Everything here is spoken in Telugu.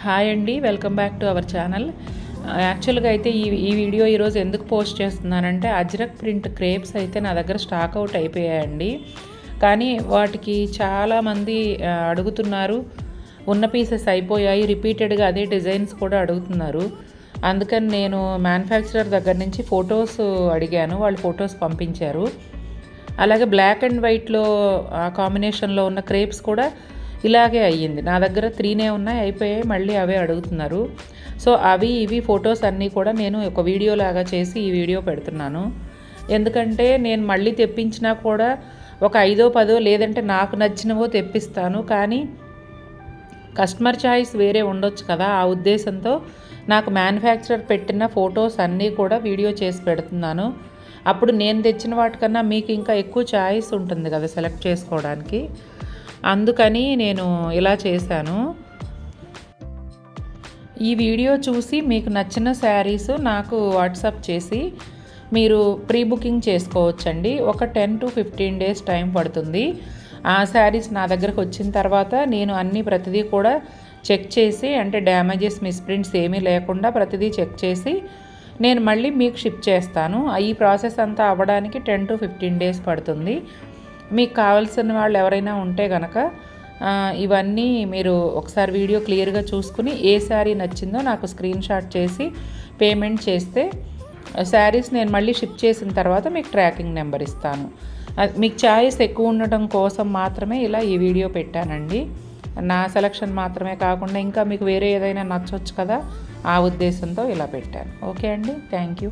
హాయ్ అండి, welcome back to our channel. యాక్చువల్గా అయితే ఈ వీడియో ఈరోజు ఎందుకు పోస్ట్ చేస్తున్నానంటే అజ్రక్ ప్రింట్ క్రేప్స్ అయితే నా దగ్గర స్టాక్ అవుట్ అయిపోయాయండి. కానీ వాటికి చాలామంది అడుగుతున్నారు, ఉన్న పీసెస్ అయిపోయాయి, రిపీటెడ్గా అదే డిజైన్స్ కూడా అడుగుతున్నారు. అందుకని నేను మ్యానుఫ్యాక్చరర్ దగ్గర నుంచి ఫొటోస్ అడిగాను, వాళ్ళు ఫొటోస్ పంపించారు. అలాగే బ్లాక్ అండ్ వైట్లో కాంబినేషన్లో ఉన్న క్రేప్స్ కూడా ఇలాగే అయ్యింది. నా దగ్గర 3 ఉన్నాయి, అయిపోయాయి, మళ్ళీ అవే అడుగుతున్నారు. సో అవి ఇవి ఫొటోస్ అన్నీ కూడా నేను ఒక వీడియో లాగా చేసి ఈ వీడియో పెడుతున్నాను. ఎందుకంటే నేను మళ్ళీ తెప్పించినా కూడా ఒక 5-10 లేదంటే నాకు నచ్చినవో తెప్పిస్తాను. కానీ కస్టమర్ చాయిస్ వేరే ఉండొచ్చు కదా, ఆ ఉద్దేశంతో నాకు మ్యానుఫ్యాక్చరర్ పెట్టిన ఫొటోస్ అన్నీ కూడా వీడియో చేసి పెడుతున్నాను. అప్పుడు నేను తెచ్చిన వాటికన్నా మీకు ఇంకా ఎక్కువ చాయిస్ ఉంటుంది కదా సెలెక్ట్ చేసుకోవడానికి. అందుకని నేను ఇలా చేశాను. ఈ వీడియో చూసి మీకు నచ్చిన శారీస్ నాకు వాట్సాప్ చేసి మీరు ప్రీ బుకింగ్ చేసుకోవచ్చండి. ఒక 10 to 15 days టైం పడుతుంది. ఆ శారీస్ నా దగ్గరకు వచ్చిన తర్వాత నేను ప్రతిదీ కూడా చెక్ చేసి, అంటే డ్యామేజెస్, మిస్ప్రింట్స్ ఏమీ లేకుండా ప్రతిదీ చెక్ చేసి నేను మళ్ళీ మీకు షిప్ చేస్తాను. ఈ ప్రాసెస్ అంతా అవ్వడానికి 10 to 15 days పడుతుంది. మీకు కావాల్సిన వాళ్ళు ఎవరైనా ఉంటే కనుక ఇవన్నీ మీరు ఒకసారి వీడియో క్లియర్గా చూసుకుని ఏ శారీ నచ్చిందో నాకు స్క్రీన్ షాట్ చేసి పేమెంట్ చేస్తే శారీస్ నేను మళ్ళీ షిప్ చేసిన తర్వాత మీకు ట్రాకింగ్ నెంబర్ ఇస్తాను. మీకు చాయిస్ ఎక్కువ ఉండటం కోసం మాత్రమే ఇలా ఈ వీడియో పెట్టానండి. నా సెలక్షన్ మాత్రమే కాకుండా ఇంకా మీకు వేరే ఏదైనా నచ్చవచ్చు కదా, ఆ ఉద్దేశంతో ఇలా పెట్టాను. ఓకే అండి, థ్యాంక్ యూ.